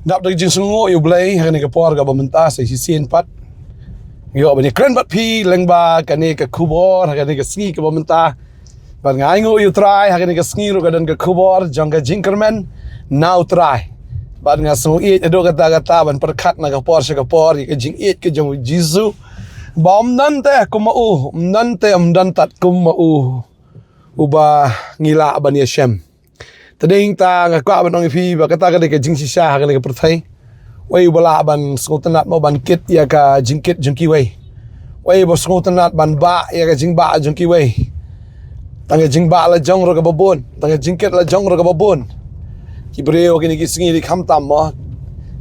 Dap dak jing sungo yu blai ha ni ka por ka bamenta sai si sien pat yo ba ni kren bat phi lengba ka ni ka khubor ha ni ka sngi ka bamenta ban ngai ngo yu try ha ni ka sngi ro ka dan ka khubor jong ka jinkerman now try ban nga sungo e do ka ta ban perkhat na ka por sa ka por ka jing e ka jong jisu bom nan te kumau nan te dan tat kumau uba ngila ban ya shem tading ta nga kwa ban ong phi ba kata ka de ka jing si sha ka ka prathai wei bala ban skotanat mo ban kit ya ka jingkit jungki wei bo skotanat ban ba ya ka jing ba jungki wei tanga jing ba la jong ro ka babon tanga jingkit la jong ro ka babon ki breo ki ni ki singi di kham tam mo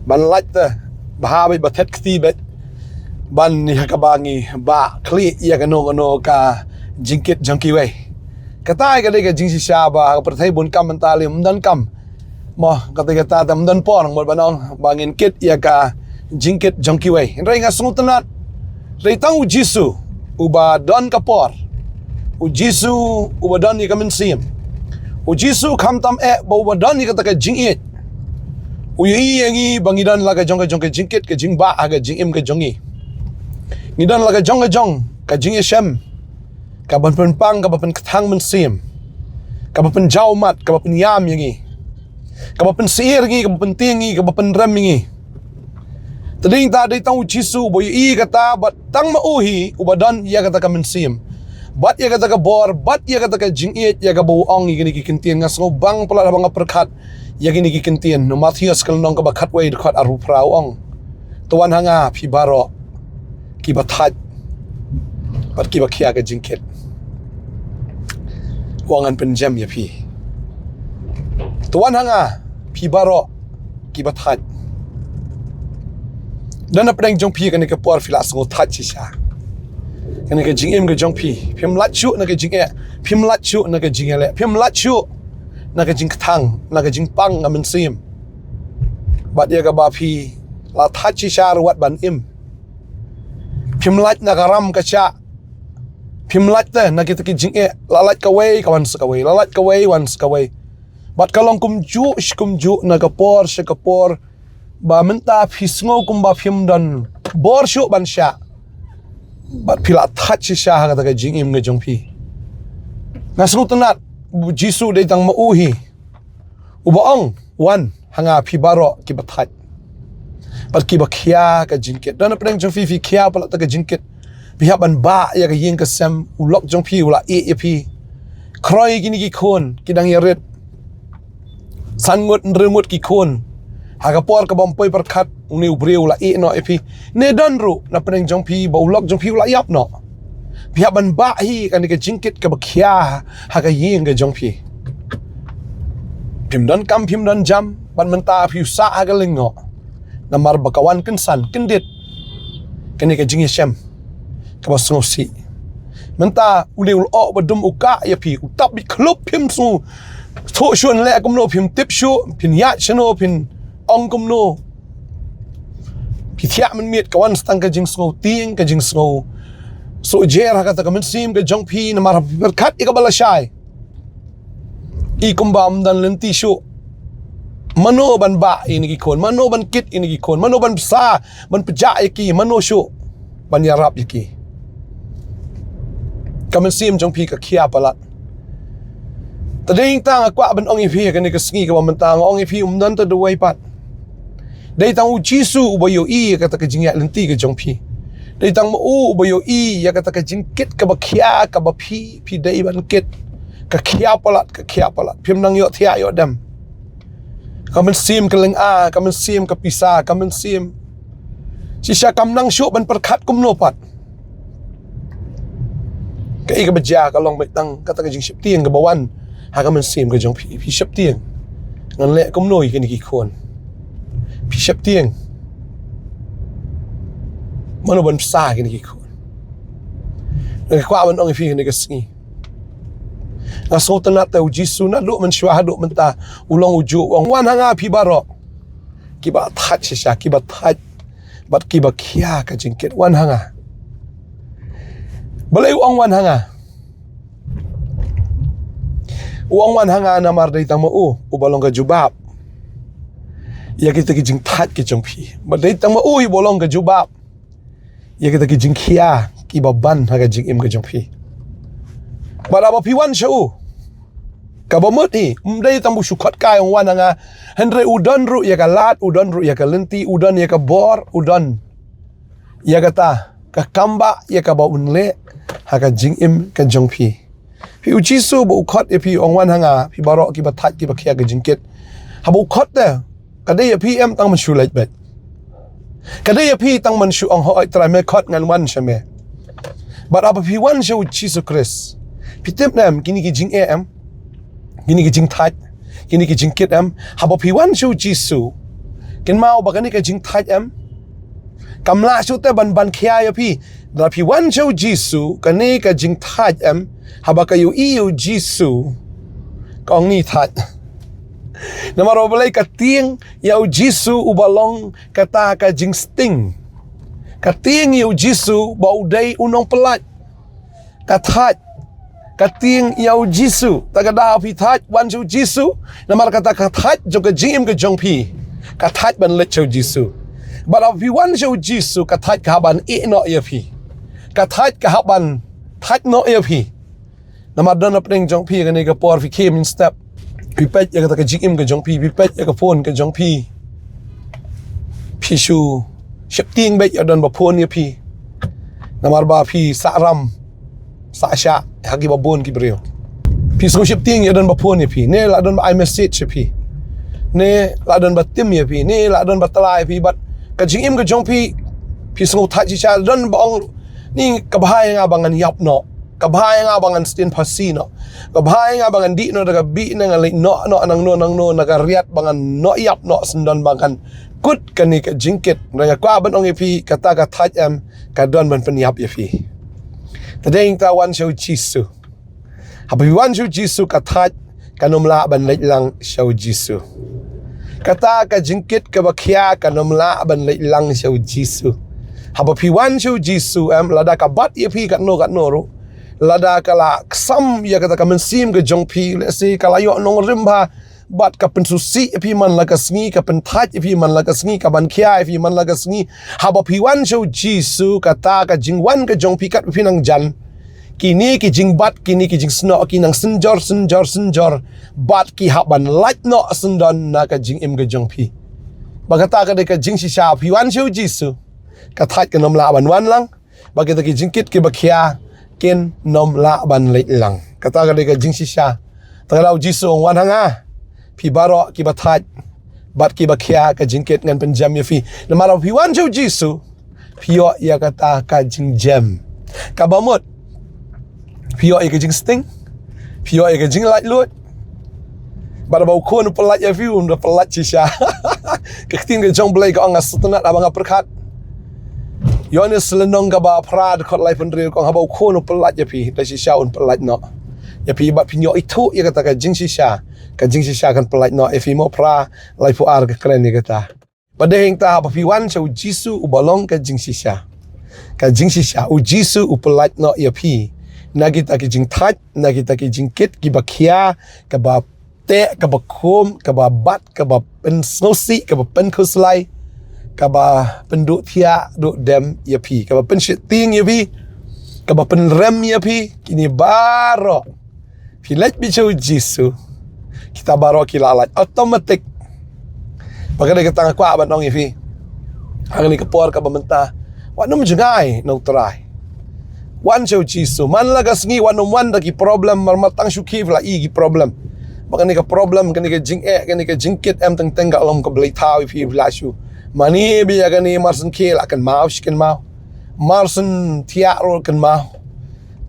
ban lach ta ba ba thet kti bet ban ni ka bangi ba kli ya ka no ka jingkit jungki wei kata ka de ka jing si sha ba ka prathai bun kam mentali mdan kam mo kata tam dan por mo banong bangin kit ya ka jingkit jongki wei rai nga sungutanat rai tang u jisu uba don ka por u jisu uba don ni ka mensim u jisu kham tam e ba uba don ni ka ta ka jing e u yi yangi bangidan la ka jong ka jingkit ka jing ba aga jing im ka jongi ngidan la ka jong ka jing e shem ka ban pang ka ban thang mensim ka ban jaumat ka ban yam yangi kabapan siir ngi kabapan tingi kabapan ram ngi tading ta day tang jisu boy i kata bat tang mauhi ubadan ya kata ka mensim bat ya kata ka bor bat ya kata ka jingit ya ka buong gini kikintian nga so bang pala mga perkat ya gini kikintian no Matthews kalnong ka bakat way dekat aru praong tuan hanga pi baro ki bathat bat ki bakya ka jingkit wangan penjam ya pi tuan hanga pi baro ki bathat dan apa yang jong pi kan ke por filas ngo that chi sha kan ke jing em ke jong pi phim lat chu na ke jing e phim lat chu na ke jing le phim lat chu na ke jing thang na ke jing pang amen sim bat ya ka ba pi la that chi sha ruat ban im phim lat na ka ram ka cha phim lat te na ke jing e la lat ka wei ka wan ka wei la lat ka wei wan ka wei bat kalong kumju na kapor sa kapor ba menta pisngo kumba phim dan bor shu ban sha bat pila that sha ha ka jing im ngejong pi nasutunat jisu de tang mauhi ubaong wan hanga pi baro ki bathat bat ki bakhya ka jingket dan apreng jong fi khya pala ta ka jingket biha ban ba ya ka ying ka sam ulok jong pi ula e pi kroi gini ki khon kidang yaret sangut nremut ki khon hagapor ka bompoi perkhat uni ubreu la e no epi ne danru na peneng jong pi ba ulok jong pi la yap no pihak ban ba hi kan ke jingkit ka bakhya haga yeng ga jong pi pim dan kam pim dan jam ban menta pi sa haga lingo na mar bakawan ken san kendit kan ke jing shem ka basngosi menta uleu o badum uka ya pi utap bi klop pim su tho shun le kum no phim tip shu phin ya chno phin ong kum no pi thia man miet ka wan stang ka jing sngo ting ka jing sngo so jer ha ka ta kamen sim ka jong phi na mar khat ik bala shai i kum bam dan lenti shu mano ban ba ini ki khon mano ban kit ini ki khon mano ban sa ban pja ki mano shu ban yarap ki kamen sim jong phi ka khia pala tading tang kwa ban ong ipi kan ka sngi ka mentang ong ipi dan ta duai pat dei tang u jisu ubayo i ka ta ka jingya lenti ka jong pi dei tang mo u ubayo i ya ka ta ka jingkit ka bakhya ka ba phi dei ban kit ka khya palat phim nang yo thia yo dam ka men sim ka leng a ka men sim ka pisa ka men sim si sha kam nang shu ban perkhat kum no pat ka i ka baja ka long bai tang ka ta ka jing ship tieng ka bawan haka man sim ka jong pi shap tieng ngan le kum noi ka ni ki khon pi shap tieng mano ban sa ka ni ki khon na kwa ban ong fi ni ka sngi na so ta ta jisu na lu man shwa do man ta ulong uju wang wan hanga pi baro ki ba that sha ki ba that bat ki ba khia ka jingket wan hanga balai ong wan hanga uang wan hanga na mar dai tang mo u balong ka jubab ya kita ki jing that ki jong phi ba dei tang ma ui bolong ka jubab ya kita ki jing khia ki ba ban ha ka jing im ka jong phi ba da ba phi wan shau ka ba mut ni dei tang bu shukhat kai ong wan nga henre udon ru ya ka lat udon ru ya ka lenti udon ya ka bor udon ya ka ta ka kamba ya ka ba unle ha ka jing im ka jong phi phi u chi su bu khat e phi ong wan nga phi ba ro ki ba that ki ba khia ka jing ket ha bu khat da kadai phi em tang man shu lait bet kadai phi tang man shu ong hoi tra me khat ngan wan shame but apa phi wan shu Jesus Christ phi tem nam kini ki jing em kini ki jing that kini ki jing ket em ha ba phi wan shu Jesus ken mau ba kani ka jing that em kamla shu te ban ban khia ya phi da phi wan shu Jesus kani ka jing that em ha ba ka yu Jesus kong ni that na marobalay ka tiang yaw Jisu ubalong kata ka jing sting ka tiang yaw Jisu bauday unong pelat kathat ka tiang yaw Jisu tagada pithat wan su Jisu na mar kata kathat jo ka jing ka jong pi kathat ban let chow Jisu but if you wan show Jisu kathat ka ban e no ya pi kathat ka ban that no ya pi na mar don apning jong pi ka ni ka por fi came in step pi pet ya ka jing im ka jong pi pet ya ka phone ka jong pi shu ship ting bet ya don ba phone ya pi namar ba pi sa ram sa sha ha ki ba bon ki breo pi so ship ting ya don ba phone ya pi ne la don ba I message ya pi ne la don ba tim ya pi ne la don ba talai pi bat ka jing im ka jong pi so tha chi cha don ba ong ni ka bhai nga bangan yap no ka bhai nga bangan stin pasino ka bhai nga bangan di no daga bi na nga no nang no naga riat bangan no yap no sendon bangan kut kani ka jingkit nga kwa ban ong ipi kata ka thaj am ka don ban pen yap ipi tadeng ta wan show Jisu habi wan show Jisu ka thaj kanom la ban leit lang show Jisu kata ka jingkit ka bakhya kanom la ban leit lang show Jisu habi wan show Jisu am lada ka bat ipi kat no ro lada kala sam ya kata ka mensim ke jong pi le si kala yo nong rimba bat ka pensusi pi man la ka sngi ka penthaj pi man la ka sngi ka ban khia pi man la ka sngi haba pi wan show Jisu kata ka jingwan ka jong pi kat pi nang jan kini ki jing bat kini ki jing sno ki nang senjor bat ki haban light no sendon na ka jing im ka jong pi bagata ka de ka jing shisha pi wan show Jisu ka thaj ka nom la ban wan lang bagata ki jingkit ki bakhia ken nom la ban leit lang kata ka de ka jing shisha tagalaw Jisu ong wan hanga pi baro ki bathaj bat ki bakhia ka jingket ngan penjam ya fi na maraw pi wan show Jisu pio ya kata ka jing jam ka bamut pio ya ka jing sting pio ya ka jing light lut bara bau kon pelat ya fi unda pelat shisha ka tin ka jong blai ka angas tunat abang perkhat Yohanes lenong ka ba prad kot lai pendril kong habau kono pelat ya pi da shisha un pelat no ya pi bat pinyo itu ya kata ka jing shisha kan pelat no if mo pra lai fu ar ka kren ni kata padeng ta ba pi wan show Jisu ubalong ka jing shisha u Jisu u pelat no ya pi na kita ki jing that na kita ki jing kit ki bakhia ka ba te ka ba khom ka ba bat ka ba pen snosi ka ba pen kuslai ka ba penduk thia duk dem ya pi ka ba pen shiting ya pi ka ba pen rem ya pi kini baro pi let bi show Jisu kita baro ki lalat automatic pagade ka tanga kwa ban ong ya pi ang ni ka por ka ba menta wa num jungai no try wan show Jisu man lagas ngi wanum wan da ki problem marmatang shukiv la i ki problem baka ni ka problem kani ka jing kani ka jingkit em teng teng ga lom ka blai thaw pi flashu mani bi ya kani marsen kel akan mau shiken mau marsen tia ro kan mau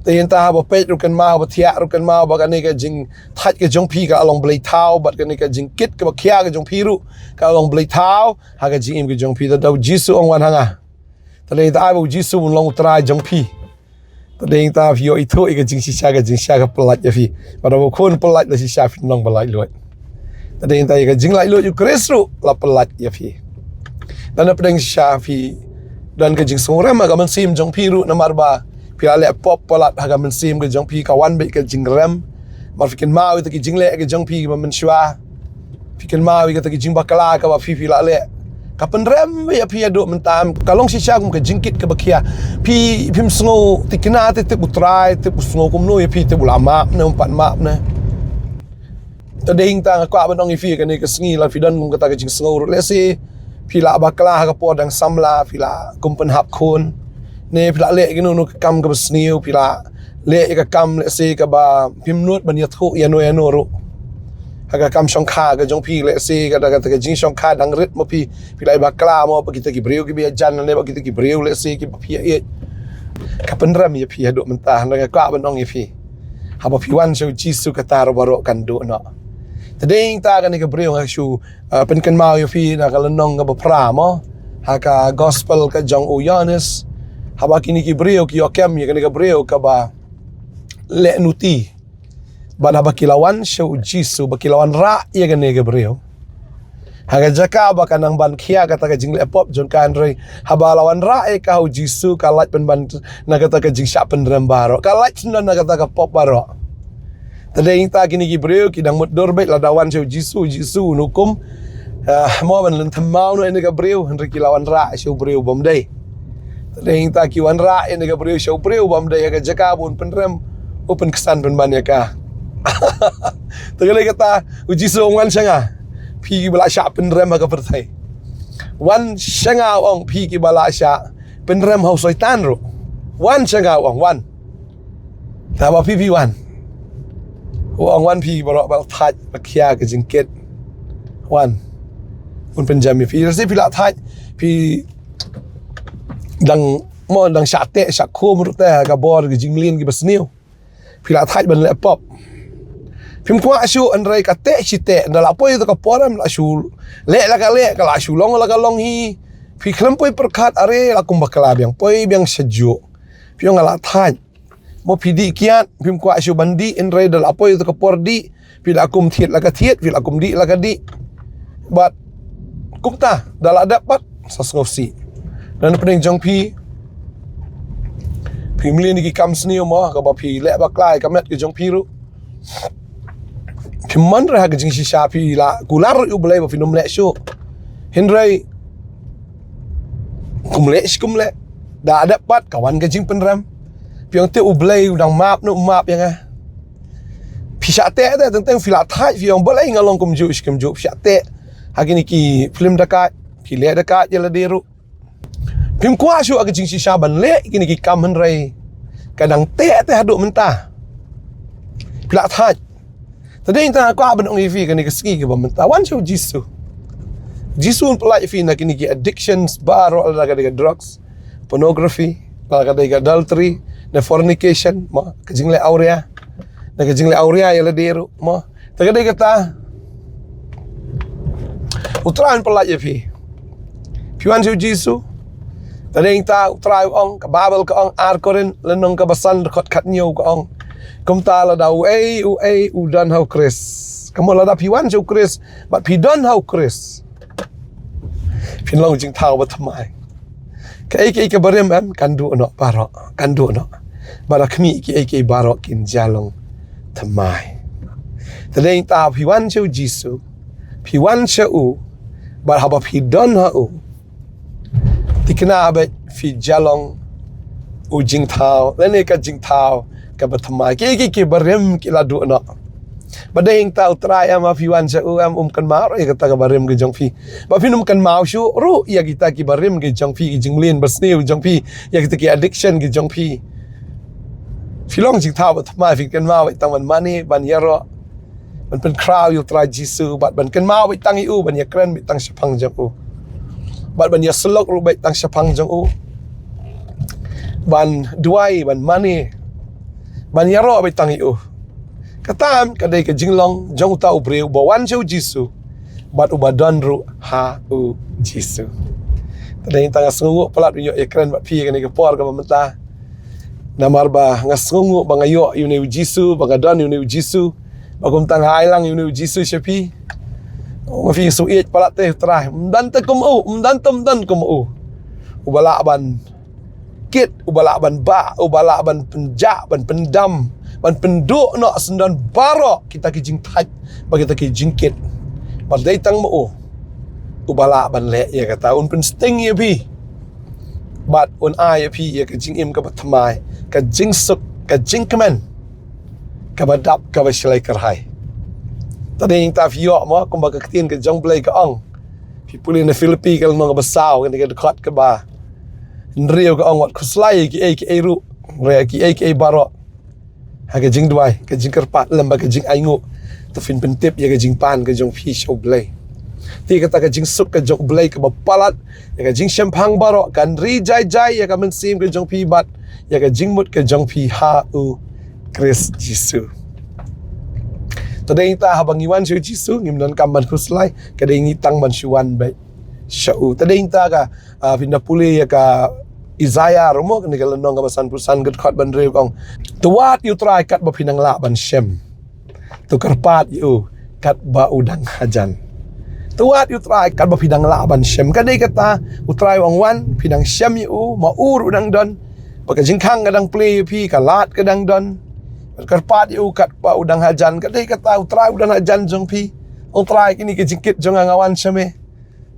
tin ta ba pet ro kan mau ba tia ro kan mau baka ni ka jing that ka jong pi ka along blai thaw bat kani ka jingkit ka ba khia ka jong pi ru ka along blai thaw ha ka jing im ka jong pi da Jisu ong wan hanga tale ta ba Jisu un long try jong pi tadeng ta vio itu ka jing shisha ka pelat ya fi pada bo kon pelat la shisha fi long balai lot tadeng ta ka jing lai lot yu kresru la pelat ya fi dan pedeng shisha fi dan ka jing songrem ka man sim jong pi ru na marba pi ale pop pelat ka man sim ka jong pi ka wan be ka jing rem mar fikin mau itu ki jing le ka jong pi ka man shwa Fikan mau kata ke jing bakala ka ba fi la le ka penrem ya pi aduk mentam kalong sisya kum ke jingkit ke bakia pi pim sngo tikna te utrai te sngo kum no ya pi te ulama na umpat map na tading tang ka ba nong ifi ka ni ke sngi la fidan kum kata ke jing sngo le si pi la bakala ka podang samla pi la kum pen hap khon ne pi la le ke no kam ka sniu pi la le ka kam le si ka ba pim nut ban ya thu ya no ro Haga kam shongkha ga jong pi le si ga daga ta jing shongkha dang rit mo pi lai bakla mo pa kita ki breu ki bia jan le ba kita ki breu le si ki pi e ka penram ya pi aduk mentah daga ka banong ya pi ha ba pi wan shu jisu ka tar baro kan do no tading ta ga ni ka breu ha shu pen kan mau ya pi na ka lenong ga ba pra mo ha ka gospel ka jong u yanis ha ba kini ki breu ki okem ya ka ni ka breu ka ba le nuti Bana bakilawan show jisu bakilawan ra ya gane Gabriel. Haga jaka baka nang ban kia kata ka jingle pop John Kanre habalawan ra e ka jisu ka light pen ban na kata ka jing sya pen baro ka light na kata ka pop baro. Tadeng ta kini Gabriel kidang mut dorbet ladawan show jisu nukum mo ban len thamau no ene Gabriel henry kilawan ra show Gabriel bomday. Tadeng ta kiwan ra ene Gabriel show Gabriel bomday haga jaka bun pen open kesan pen ban ya ka. Tagay kata uji songan siya nga pi bala siya penrem ka pertay wan siya nga ang pi bala siya penrem haw soitan ro wan siya nga ang wan tama pi wan wan pi bala bal thaj bakya ka jingkit wan un penjami pi rasi pila thaj pi dang mo dang syate syakho murte ka bor ka jinglin ki basniu pila thaj ban laptop Pim kwa asu andrai ka te chite ndala poi to ka poram la su le la ka la su long hi pi klem poi perkhat are la kum bakala biang poi biang seju pi ngala than mo pi di kiat pim kwa asu bandi andrai ndala poi to ka por di pi la kum thiet la ka thiet pi la kum di la ka di bat kum ta dala dapat sasngosi dan pening jong pi mlin ki kam snio mo ka ba pi le baklai ka met ki jong pi ru Piman rah ke jing shisha pi la kular yu belai ba finum le shu Henry kumle da ada pat kawan ke jing penram piang te ublai udang map no map yang pisha te tentang fila thai fiang belai ngalong kumju pisha te hagini ki film dekat pi le dekat je la deru pim kwa shu ke jing shisha ban le kini ki kam Henry kadang te haduk mentah pila thai Tadi kita aku abang orang ifi kan ni keski ke bamenta. Wan show jisu pelaj ifi nak ni ki addictions baro ala ka drugs, pornography, ala ka adultery, na fornication, ma kajingle aurea. Na kajingle aurea ya ladero, ma. Tagaday kata utrahan pelaj ifi. Piwan show jisu. Tadi kita utrai ong ka babel ka ong arkorin lenong ka basan kot katnyo ka ong Kum ta la da u dan how Chris. Kamu la da piwan jo Chris, but pi dan how Chris. Pin long jing tau ba thamai. Ka ke barem am kan du no baro, kan du no. Bara khmi ke baro kin jalong thamai. Tadeng ta piwan jo jisu. Piwan sha u, bar haba pi dan ha u. Tikna ba fi jalong u jing tau, lene ka jing tau. Ka bertema ki barem ki ladu no badeng tau try am afiwan sa am kan mau ya kata ka barem ke jong fi ba finum kan mau shu ru ya kita ki barem ke jong fi jinglin basniu jong fi ya kita ki addiction ke jong fi filong jing tau bertema fi kan mau tang man mani ban yaro ban pen crowd you try jisu bat ban kan mau tang u ban ya kren tang sapang jong u bat ban ya selok ru tang sapang jong u ban duai ban mani ban yaro ba tangi u katam kadai ke jinglong jong ta ubreu bawan show jisu bat ubadan ru ha u jisu tadai tanga sungu pelat yo ekran bat pi kan ke por ka mamenta namar ba ngasungu bangayo yu ne jisu bangadan yu ne jisu bagum tang hailang yu ne jisu shapi ma fi su it pelat teh trai mdan te kum u mdan kum u ubala ban kit ubala ban ba ubala ban penja ban pendam ban penduk nak sendan barok kita ki jing type bagi kita ki jingkit Badai tang mo ubala ban le ya kata un pen sting ya pi bat un ai ya pi ya ka jing im ka batmai ka jing suk ka jing kemen ka badap ka basilai kerhai tadi ta fi yo mo ko ba ka tin ka jong blai ka ong pi puli na Philippines ka no ka basau ka ka dekat ka ba nrio ka ong wat kuslai ki ru re ki baro ha ka jing duai ka jing kerpat lamba ka jing aingu to fin pentip ya ka jing pan ka jong pi show blai ti kata ka jing suk ka jong blai ka bapalat ya ka jing champang baro kan ri jai ya ka mensim ka jong pi bat ya ka jing mut ka jong pi ha u Chris Jisu tadai ta habang iwan shu Jisu ngimnon kam ban kuslai ka dai ngitang ban shuan bai shau tadai ta ka pinapuli ya ka Isaiah romo ni ka lanong ka basan pusan gat khat ban rew kong tuwat yu try kat ba pinang la ban shem tu karpat yu kat ba udang hajan tuat utrai kan ba pidang laban shem kadai kata utrai wang wan pidang shem yu ma ur udang don baka jingkang kadang play pi kalat kadang don karpat yu kat ba udang hajan kadai kata utrai udang hajan jong pi utrai kini ke jingkit jong angawan sheme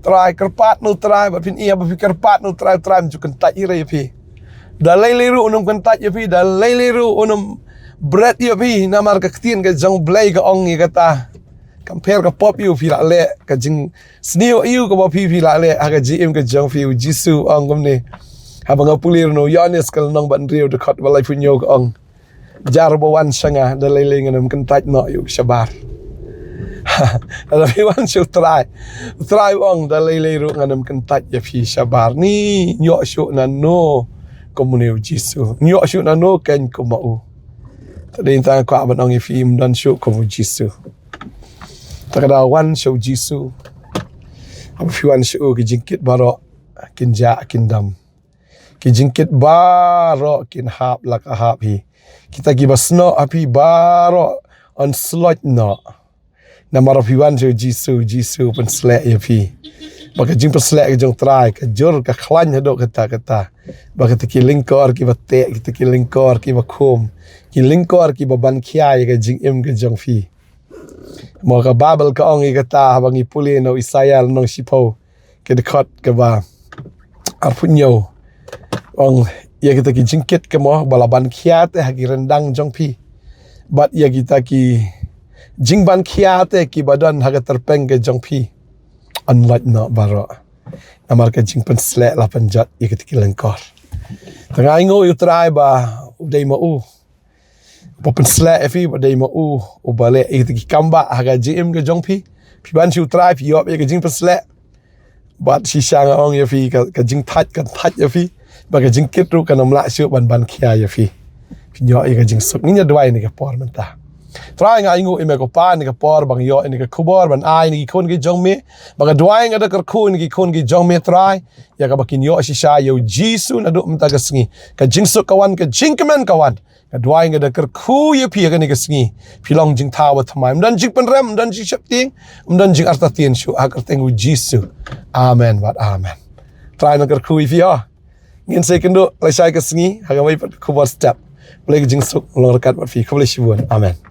trai karpat nu trai ba pin ia ba pi karpat nu trai mjukan ta ire pi dalai liru unum kan ta pi dalai liru unum bread yu pi namar ka ktin ka jong blai ka ong i kata compare ka pop yu phi la le ka jing sneo yu ka ba phi la le aga gm ka jong phi Jisu ang gomne habang pulir no yanes kal nong ban rio de khat balai punyo ka ang jar bo wan sanga da leling ngam kan tat no yu shabar ada phi wan shu try ong da lele ru ngam kan tat ya phi shabar ni nyo shu na no komune Jisu nyo shu na no ken ko mau tadin ta ka ban ong fi dan shu ko Jisu takadawan show Jisu am fiwan show ki jingkit baro kin ja kin dam ki jingkit baro kin hap lak hap hi kita gi basno api baro on slot no namara fiwan show Jisu pen slek ya pi baka jing pen slek jong try ka jur ka khlan hado kata baka ki lingkor ki bate ki lingkor ki bakum ki lingkor ki baban khiai ka jing im ka jong fi mo ka babel ka ong i kata habang ipuli no Isaiah no sipo ke dekat ke ba arpunyo ong ya kita ki jingkit ke mo balaban khiat hagi rendang jong pi bat ya kita ki jingban khiat ki badan haga terpeng ke jong pi unlike no baro namar ka jingpan slek la panjat ya kita ki lengkor tengah ingo yu try ba udai mau Popen slek fi badai ma u bale iki kamba haga jim ke jong pi ban shu try pi yop ke jing slek bat si shang ong ya fi ka jing that ya fi ba ka jing kit ru ka nam la shu ban khia ya fi yo ke jing suk ni nya dwai ni ka por man ta try nga ingu ime ko pa ni ka por bang yo ni ka kubor ban ai ni kon ke jong me ba ka dwai nga da kar khu ni kon ke jong me try ya ka bakin yo si sha yo Jisu na do mta ka sngi ka jing suk kawan ka jing kemen kawan kadwai nga da kar khu ye pi ka ni ka sngi pilong jing tawa thamai mdan jing pen rem mdan jing shapting mdan jing arta tien shu akar tengu Jisu amen wat amen try na kar khu fi ya ngin se kendo la shai ka sngi haga mai pat khu bor step boleh jing suk long rekat wat fi khu boleh shibun amen